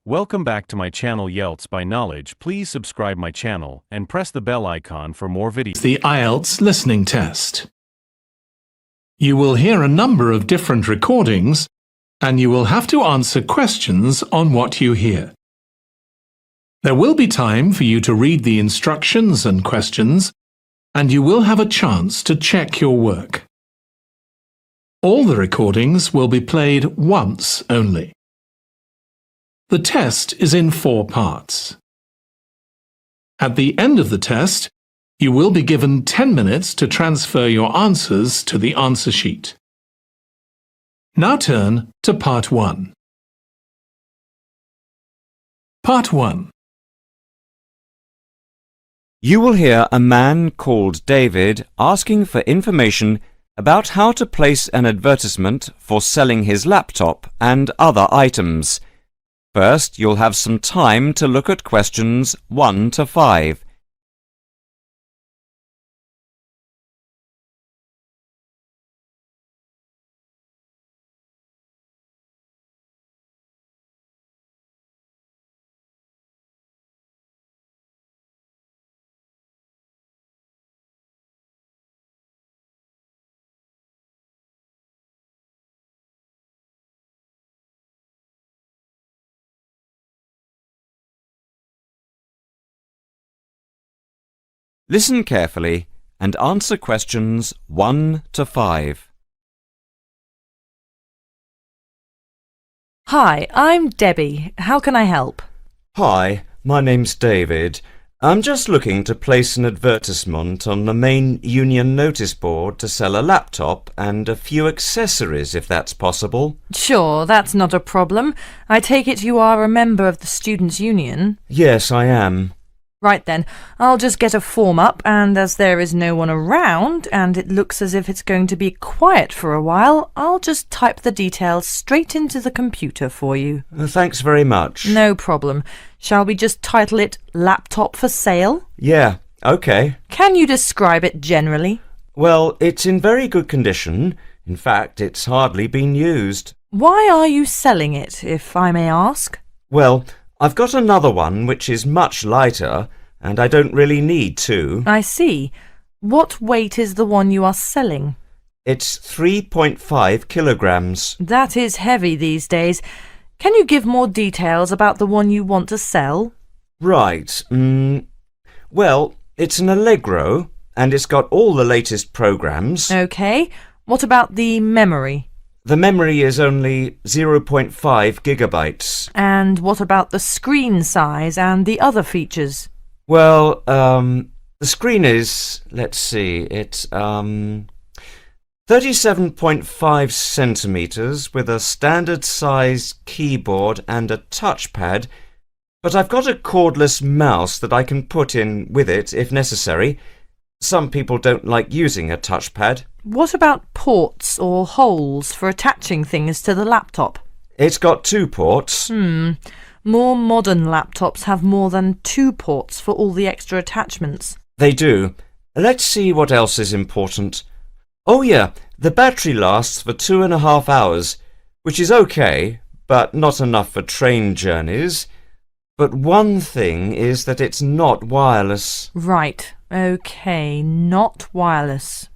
Welcome back to my channel IELTS by Knowledge. Please subscribe my channel and press the bell icon for more videos. The IELTS Listening Test. You will hear a number of different recordings and you will have to answer questions on what you hear. There will be time for you to read the instructions and questions, and you will have a chance to check your work. All the recordings will be played once only. The test is in 4 parts. At the end of the test, you will be given 10 minutes to transfer your answers to the answer sheet. Now turn to Part 1. Part 1. You will hear a man called David asking for information about how to place an advertisement for selling his laptop and other items. First, you'll have some time to look at questions 1 to 5. Listen carefully and answer questions 1 to 5. Hi, I'm Debbie. How can I help? Hi, my name's David. I'm just looking to place an advertisement on the main union notice board to sell a laptop and a few accessories, if that's possible. Sure, that's not a problem. I take it you are a member of the Students' Union? Yes, I am. Right then, I'll just get a form up, and as there is no one around, and it looks as if it's going to be quiet for a while, I'll just type the details straight into the computer for you. Thanks very much. No problem. Shall we just title it Laptop for Sale? Yeah, OK. Can you describe it generally? Well, it's in very good condition. In fact, it's hardly been used. Why are you selling it, if I may ask? Well, I've got another one which is much lighter, and I don't really need two. I see. What weight is the one you are selling? It's 3.5 kilograms. That is heavy these days. Can you give more details about the one you want to sell? Right. Well, it's an Allegro, and it's got all the latest programs. OK. What about the memory? The memory is only 0.5 gigabytes. And what about the screen size and the other features? Well, the screen is, let's see, it's 37.5 centimetres with a standard size keyboard and a touchpad, but I've got a cordless mouse that I can put in with it if necessary. Some people don't like using a touchpad. What about ports or holes for attaching things to the laptop? It's got 2 ports. More modern laptops have more than 2 ports for all the extra attachments. They do. Let's see what else is important. Oh yeah, the battery lasts for 2.5 hours, which is okay, but not enough for train journeys. But one thing is that it's not wireless. Right, OK, not wireless.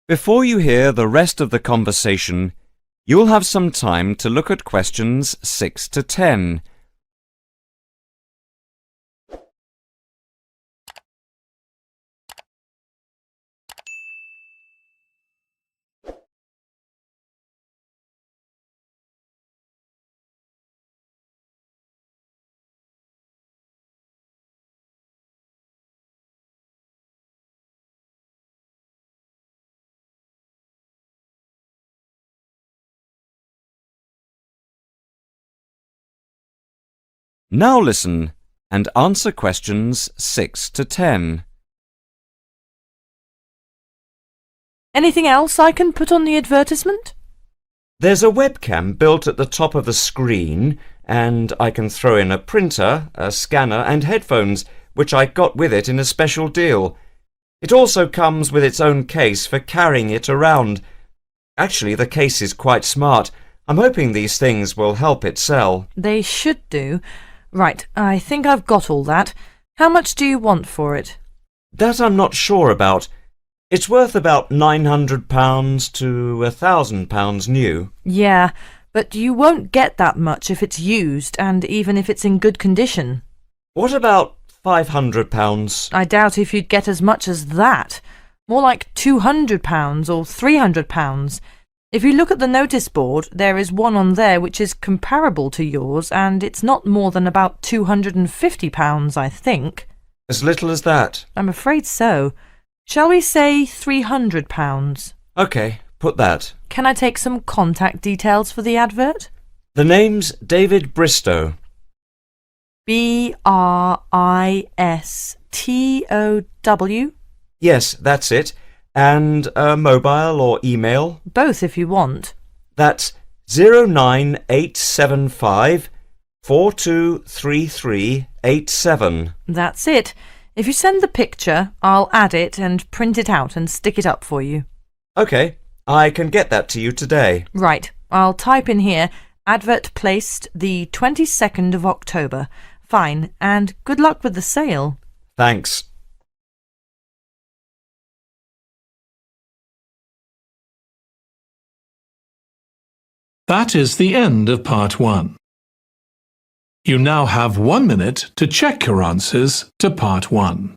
Before you hear the rest of the conversation, you'll have some time to look at questions 6 to 10. Now listen and answer questions 6 to 10. Anything else I can put on the advertisement? There's a webcam built at the top of the screen, and I can throw in a printer, a scanner and headphones, which I got with it in a special deal. It also comes with its own case for carrying it around. Actually, the case is quite smart. I'm hoping these things will help it sell. They should do. Right, I think I've got all that. How much do you want for it? That I'm not sure about. It's worth about £900 to £1,000 new. Yeah, but you won't get that much if it's used, and even if it's in good condition. What about £500? I doubt if you'd get as much as that. More like £200 or £300. If you look at the notice board, there is one on there which is comparable to yours, and it's not more than about £250, I think. As little as that? I'm afraid so. Shall we say £300? OK, put that. Can I take some contact details for the advert? The name's David Bristow. Bristow? Yes, that's it. And a mobile or email? Both if you want. That's 09875 423387. That's it. If you send the picture, I'll add it and print it out and stick it up for you. OK, I can get that to you today. Right, I'll type in here, advert placed the 22nd of October. Fine, and good luck with the sale. Thanks. That is the end of part 1. You now have 1 minute to check your answers to part 1.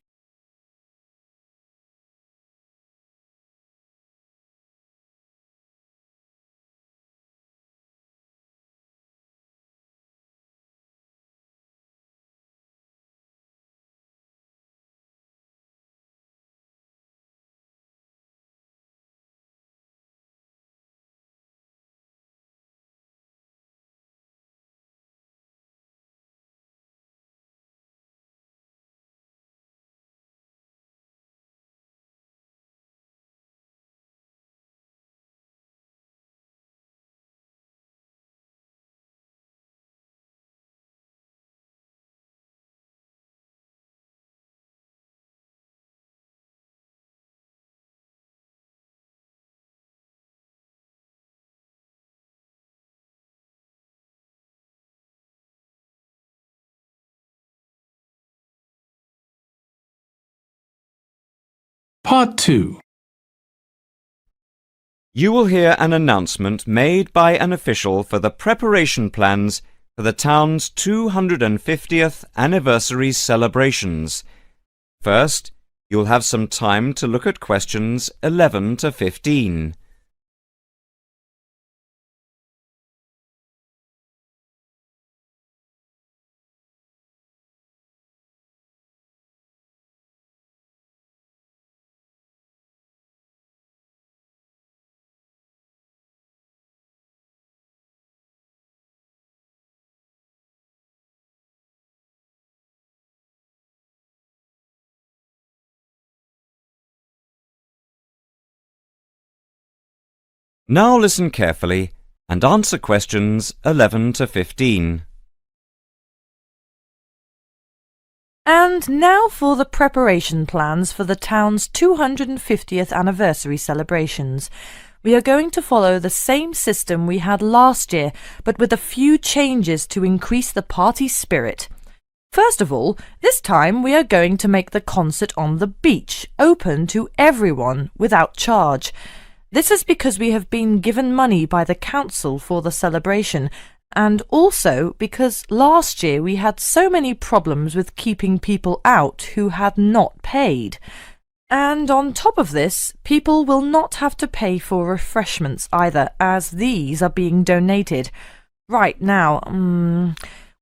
Part 2. You will hear an announcement made by an official for the preparation plans for the town's 250th anniversary celebrations. First, you'll have some time to look at questions 11 to 15. Now listen carefully and answer questions 11 to 15. And now for the preparation plans for the town's 250th anniversary celebrations. We are going to follow the same system we had last year, but with a few changes to increase the party spirit. First of all, this time we are going to make the concert on the beach open to everyone without charge. This is because we have been given money by the council for the celebration, and also because last year we had so many problems with keeping people out who had not paid. And on top of this, people will not have to pay for refreshments either, as these are being donated. Right now,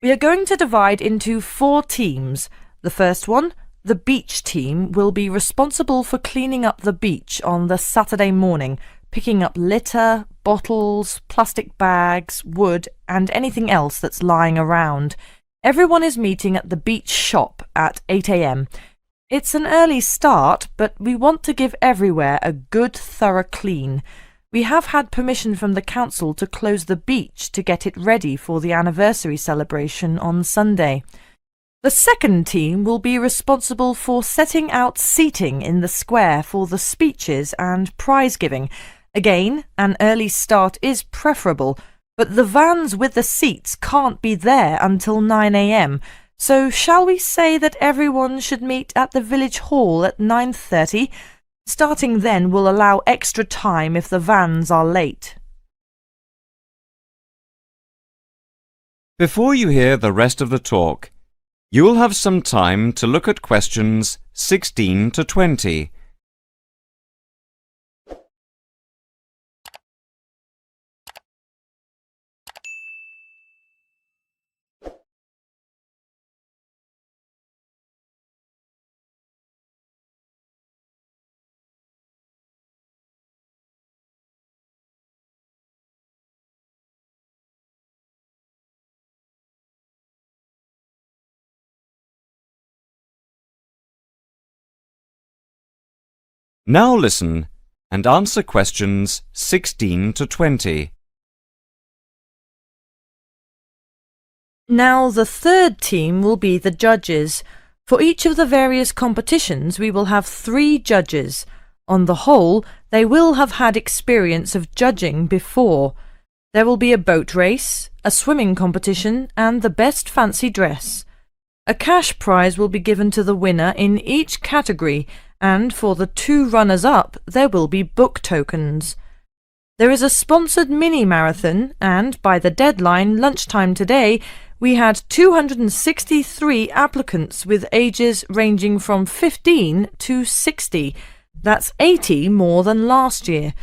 we are going to divide into 4 teams. The first one, the beach team, will be responsible for cleaning up the beach on the Saturday morning, picking up litter, bottles, plastic bags, wood, and anything else that's lying around. Everyone is meeting at the beach shop at 8 a.m. It's an early start, but we want to give everywhere a good, thorough clean. We have had permission from the council to close the beach to get it ready for the anniversary celebration on Sunday. The second team will be responsible for setting out seating in the square for the speeches and prize giving. Again, an early start is preferable. But the vans with the seats can't be there until 9 a.m., so shall we say that everyone should meet at the village hall at 9:30? Starting then will allow extra time if the vans are late. Before you hear the rest of the talk, you will have some time to look at questions 16 to 20. Now listen and answer questions 16 to 20. Now the third team will be the judges. For each of the various competitions we will have 3 judges. On the whole, they will have had experience of judging before. There will be a boat race, a swimming competition, and the best fancy dress. A cash prize will be given to the winner in each category, and for the 2 runners-up there will be book tokens. There is a sponsored mini-marathon, and by the deadline, lunchtime today, we had 263 applicants with ages ranging from 15 to 60. That's 80 more than last year.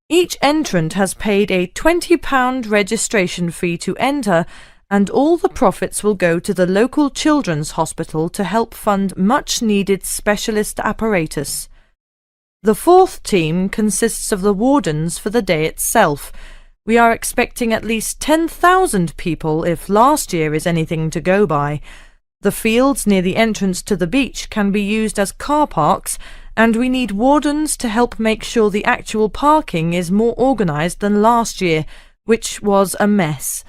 Each entrant has paid a £20 registration fee to enter, and all the profits will go to the local children's hospital to help fund much-needed specialist apparatus. The fourth team consists of the wardens for the day itself. We are expecting at least 10,000 people if last year is anything to go by. The fields near the entrance to the beach can be used as car parks, and we need wardens to help make sure the actual parking is more organised than last year, which was a mess.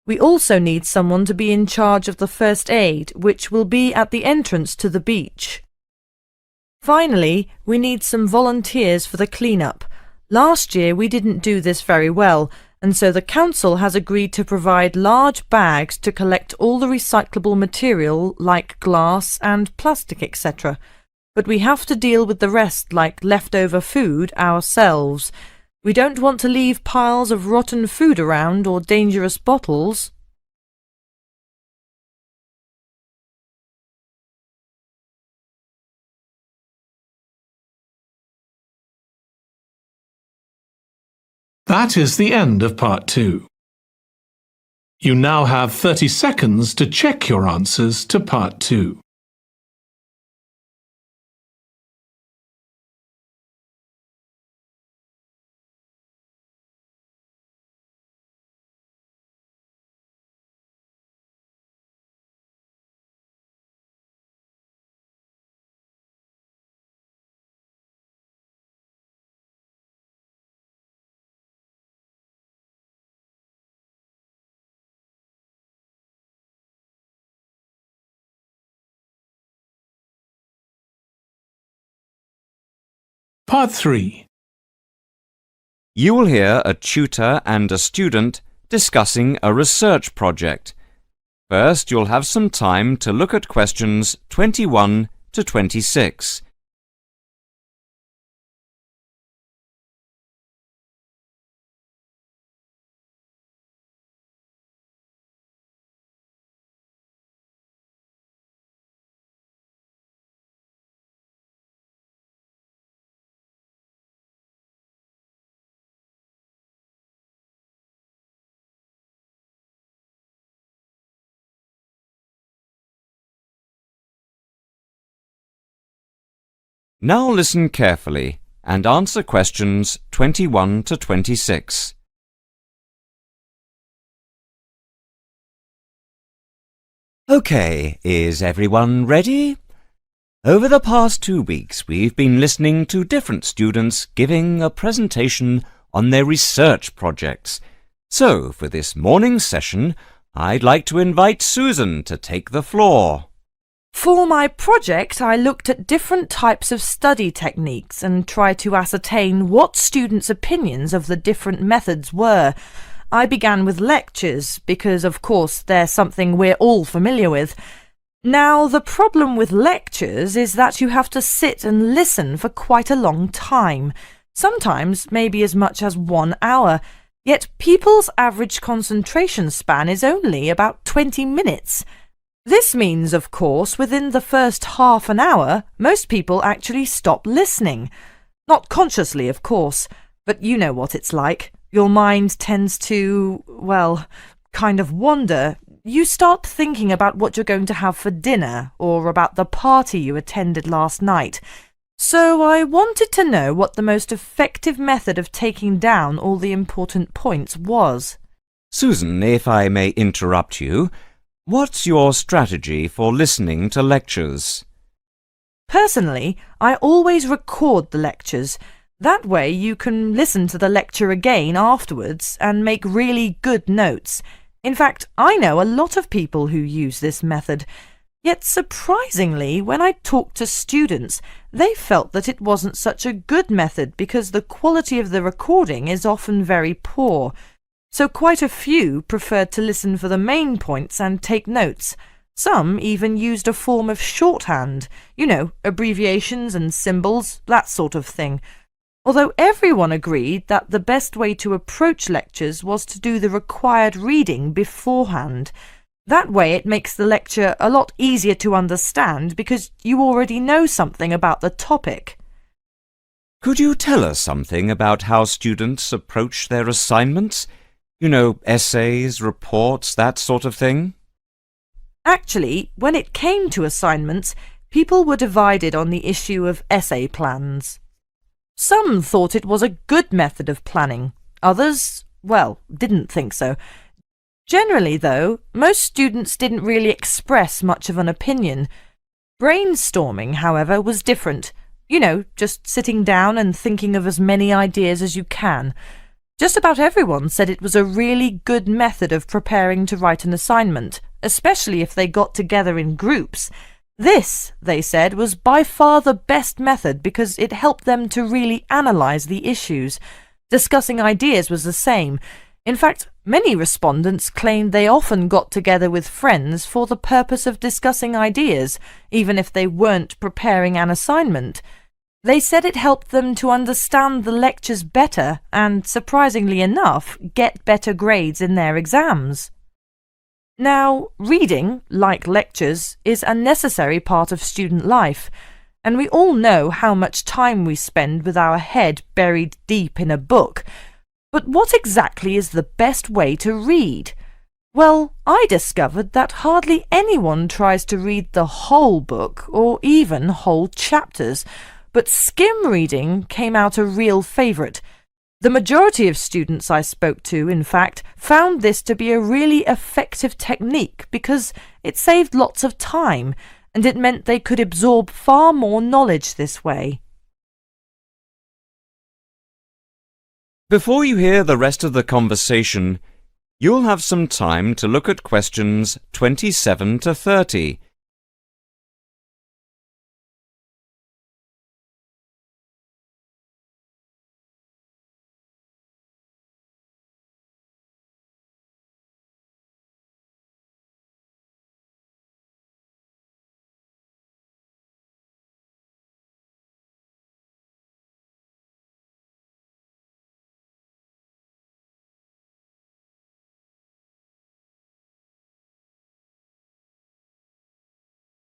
We also need someone to be in charge of the first aid, which will be at the entrance to the beach. Finally, we need some volunteers for the clean-up. Last year we didn't do this very well, and so the council has agreed to provide large bags to collect all the recyclable material like glass and plastic, etc. But we have to deal with the rest like leftover food ourselves. We don't want to leave piles of rotten food around or dangerous bottles. That is the end of part 2. You now have 30 seconds to check your answers to part 2. Part 3. You will hear a tutor and a student discussing a research project. First, you'll have some time to look at questions 21 to 26. Now listen carefully and answer questions 21 to 26. OK, is everyone ready? Over the past 2 weeks, we've been listening to different students giving a presentation on their research projects. So, for this morning's session, I'd like to invite Susan to take the floor. For my project, I looked at different types of study techniques and tried to ascertain what students' opinions of the different methods were. I began with lectures because, of course, they're something we're all familiar with. Now, the problem with lectures is that you have to sit and listen for quite a long time, sometimes maybe as much as 1 hour, yet people's average concentration span is only about 20 minutes. This means, of course, within the first half an hour, most people actually stop listening. Not consciously, of course, but you know what it's like. Your mind tends to, well, kind of wander. You start thinking about what you're going to have for dinner or about the party you attended last night. So I wanted to know what the most effective method of taking down all the important points was. Susan, if I may interrupt you, what's your strategy for listening to lectures? Personally, I always record the lectures. That way you can listen to the lecture again afterwards and make really good notes. In fact, I know a lot of people who use this method. Yet surprisingly, when I talked to students, they felt that it wasn't such a good method because the quality of the recording is often very poor. So quite a few preferred to listen for the main points and take notes. Some even used a form of shorthand, abbreviations and symbols, that sort of thing. Although everyone agreed that the best way to approach lectures was to do the required reading beforehand. That way it makes the lecture a lot easier to understand because you already know something about the topic. Could you tell us something about how students approach their assignments? Essays, reports, that sort of thing? Actually, when it came to assignments, people were divided on the issue of essay plans. Some thought it was a good method of planning. Others, didn't think so. Generally, though, most students didn't really express much of an opinion. Brainstorming, however, was different. Just sitting down and thinking of as many ideas as you can. Just about everyone said it was a really good method of preparing to write an assignment, especially if they got together in groups. This, they said, was by far the best method because it helped them to really analyse the issues. Discussing ideas was the same. In fact, many respondents claimed they often got together with friends for the purpose of discussing ideas, even if they weren't preparing an assignment. They said it helped them to understand the lectures better and, surprisingly enough, get better grades in their exams. Now, reading, like lectures, is a necessary part of student life, and we all know how much time we spend with our head buried deep in a book. But what exactly is the best way to read? Well, I discovered that hardly anyone tries to read the whole book or even whole chapters, but skim reading came out a real favourite. The majority of students I spoke to, in fact, found this to be a really effective technique because it saved lots of time and it meant they could absorb far more knowledge this way. Before you hear the rest of the conversation, you'll have some time to look at questions 27 to 30.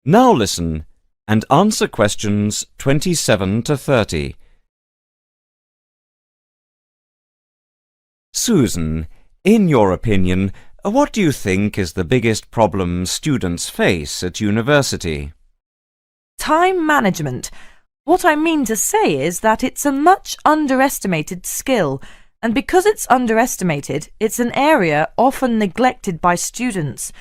Now listen and answer questions 27 to 30. Susan, in your opinion, what do you think is the biggest problem students face at university? Time management. What I mean to say is that it's a much underestimated skill, and because it's underestimated, it's an area often neglected by students,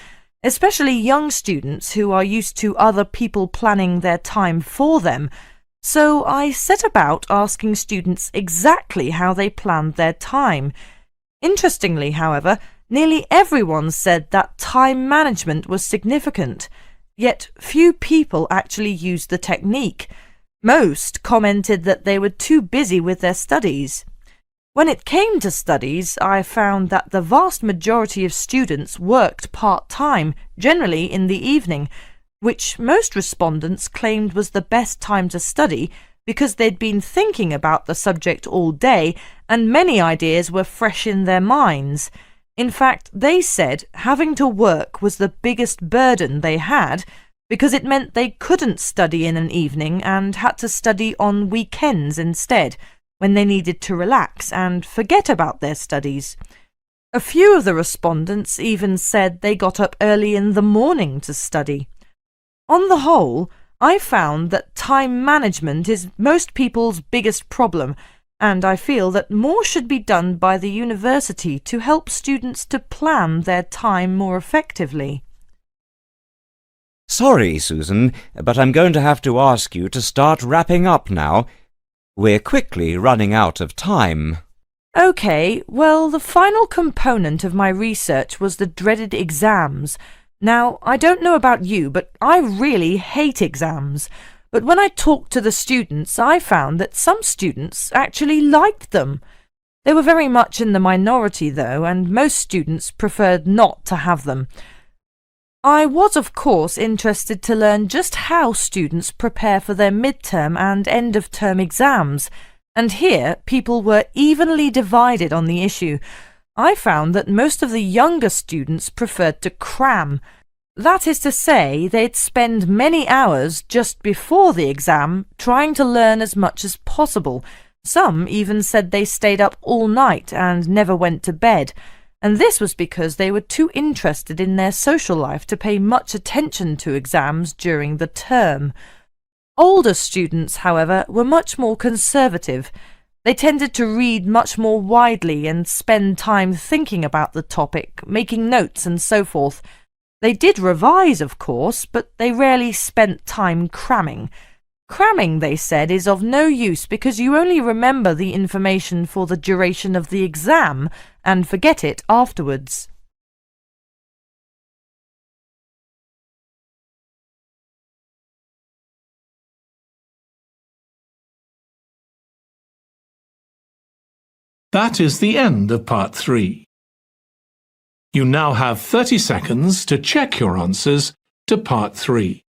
especially young students who are used to other people planning their time for them. So I set about asking students exactly how they planned their time. Interestingly, however, nearly everyone said that time management was significant, yet few people actually used the technique. Most commented that they were too busy with their studies. When it came to studies, I found that the vast majority of students worked part-time, generally in the evening, which most respondents claimed was the best time to study because they'd been thinking about the subject all day and many ideas were fresh in their minds. In fact, they said having to work was the biggest burden they had because it meant they couldn't study in an evening and had to study on weekends instead, when they needed to relax and forget about their studies. A few of the respondents even said they got up early in the morning to study. On the whole, I found that time management is most people's biggest problem, and I feel that more should be done by the university to help students to plan their time more effectively. Sorry, Susan, but I'm going to have to ask you to start wrapping up now. We're quickly running out of time. OK, well, the final component of my research was the dreaded exams. Now, I don't know about you, but I really hate exams. But when I talked to the students, I found that some students actually liked them. They were very much in the minority, though, and most students preferred not to have them. I was, of course, interested to learn just how students prepare for their midterm and end-of-term exams, and here people were evenly divided on the issue. I found that most of the younger students preferred to cram. That is to say, they'd spend many hours just before the exam trying to learn as much as possible. Some even said they stayed up all night and never went to bed, and this was because they were too interested in their social life to pay much attention to exams during the term. Older students, however, were much more conservative. They tended to read much more widely and spend time thinking about the topic, making notes and so forth. They did revise, of course, but they rarely spent time cramming. Cramming, they said, is of no use because you only remember the information for the duration of the exam and forget it afterwards. That is the end of part 3. You now have 30 seconds to check your answers to part 3.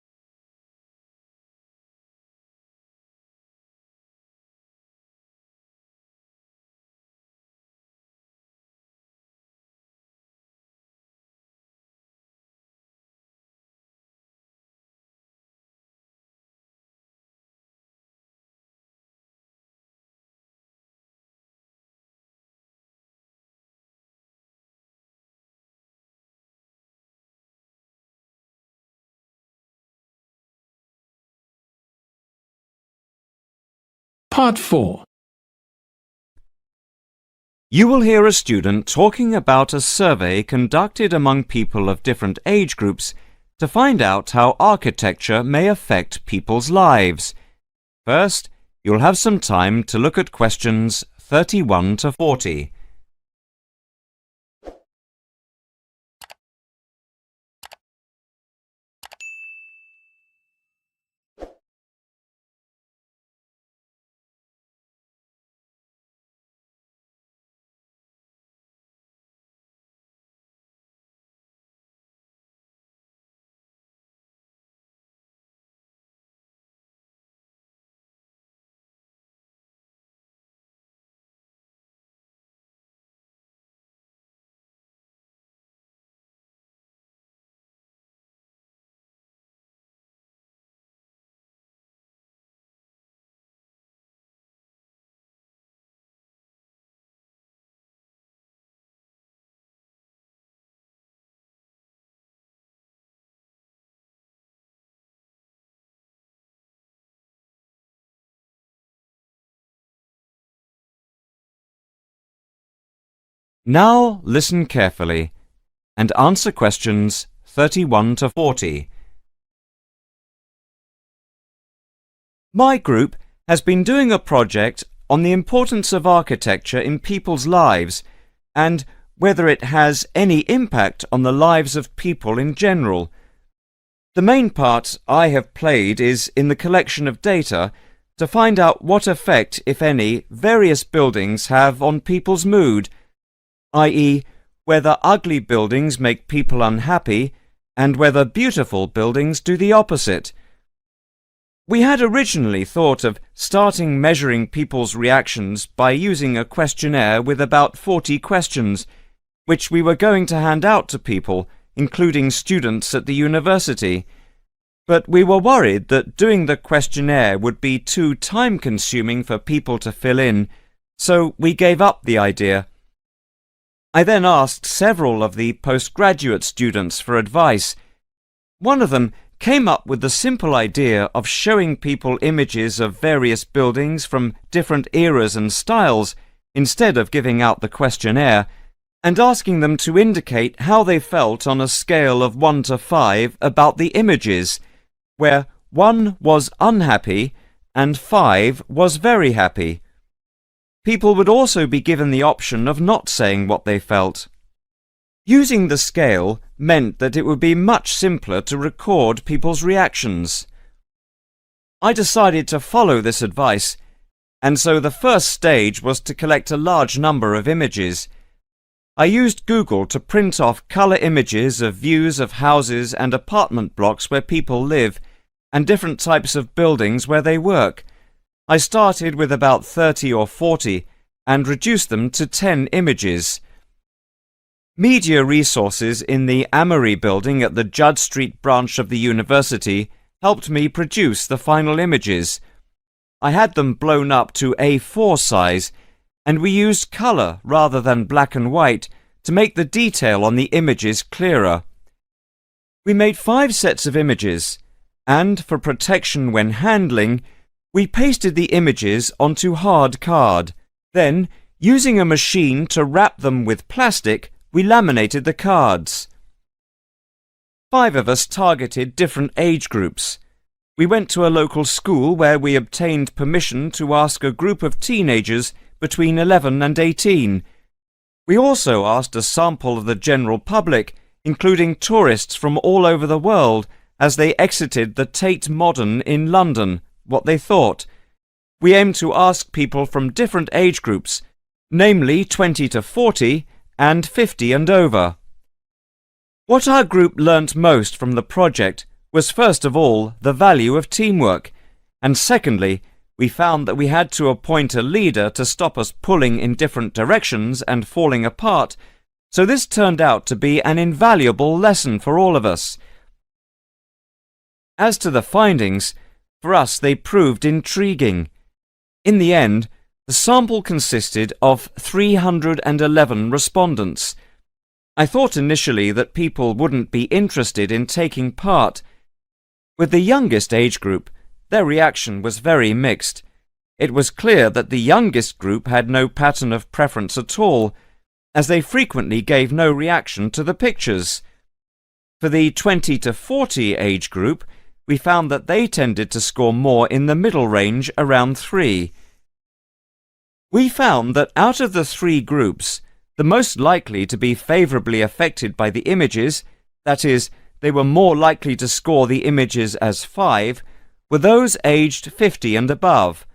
Part 4. You will hear a student talking about a survey conducted among people of different age groups to find out how architecture may affect people's lives. First, you'll have some time to look at questions 31 to 40. Now listen carefully and answer questions 31 to 40. My group has been doing a project on the importance of architecture in people's lives and whether it has any impact on the lives of people in general. The main part I have played is in the collection of data to find out what effect, if any, various buildings have on people's mood, i.e., whether ugly buildings make people unhappy and whether beautiful buildings do the opposite. We had originally thought of starting measuring people's reactions by using a questionnaire with about 40 questions, which we were going to hand out to people, including students at the university. But we were worried that doing the questionnaire would be too time-consuming for people to fill in, so we gave up the idea. I then asked several of the postgraduate students for advice. One of them came up with the simple idea of showing people images of various buildings from different eras and styles instead of giving out the questionnaire, and asking them to indicate how they felt on a scale of 1 to 5 about the images, where 1 was unhappy and 5 was very happy. People would also be given the option of not saying what they felt. Using the scale meant that it would be much simpler to record people's reactions. I decided to follow this advice, and so the first stage was to collect a large number of images. I used Google to print off colour images of views of houses and apartment blocks where people live, and different types of buildings where they work. I started with about 30 or 40 and reduced them to 10 images. Media resources in the Amory building at the Judd Street branch of the university helped me produce the final images. I had them blown up to A4 size, and we used colour rather than black and white to make the detail on the images clearer. We made 5 sets of images, and for protection when handling, we pasted the images onto hard card. Then, using a machine to wrap them with plastic, we laminated the cards. 5 of us targeted different age groups. We went to a local school where we obtained permission to ask a group of teenagers between 11 and 18. We also asked a sample of the general public, including tourists from all over the world, as they exited the Tate Modern in London, what they thought. We aimed to ask people from different age groups, namely 20 to 40 and 50 and over. What our group learnt most from the project was first of all the value of teamwork, and secondly, we found that we had to appoint a leader to stop us pulling in different directions and falling apart, so this turned out to be an invaluable lesson for all of us. As to the findings, for us they proved intriguing. In the end, the sample consisted of 311 respondents. I thought initially that people wouldn't be interested in taking part. With the youngest age group, their reaction was very mixed. It was clear that the youngest group had no pattern of preference at all, as they frequently gave no reaction to the pictures. For the 20 to 40 age group, we found that they tended to score more in the middle range, around 3. We found that out of the 3 groups, the most likely to be favourably affected by the images, that is, they were more likely to score the images as 5, were those aged 50 and above.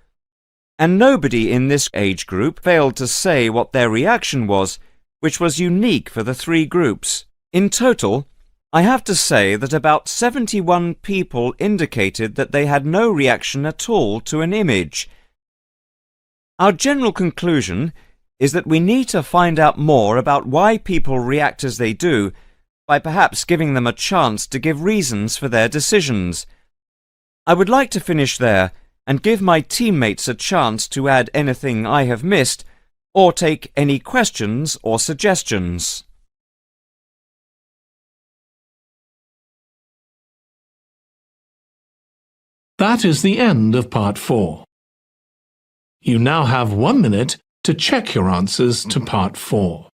And nobody in this age group failed to say what their reaction was, which was unique for the 3 groups. In total, I have to say that about 71 people indicated that they had no reaction at all to an image. Our general conclusion is that we need to find out more about why people react as they do, by perhaps giving them a chance to give reasons for their decisions. I would like to finish there and give my teammates a chance to add anything I have missed or take any questions or suggestions. That is the end of part 4. You now have 1 minute to check your answers to part 4.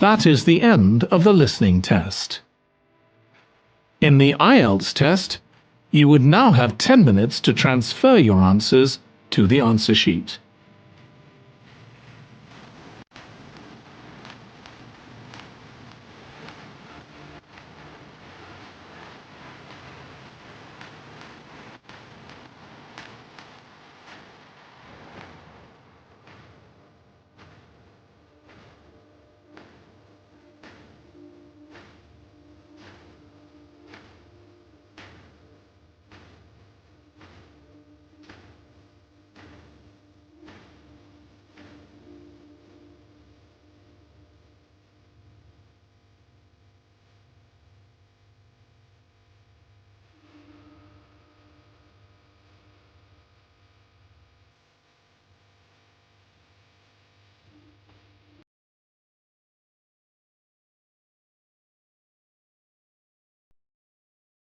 That is the end of the listening test. In the IELTS test, you would now have 10 minutes to transfer your answers to the answer sheet.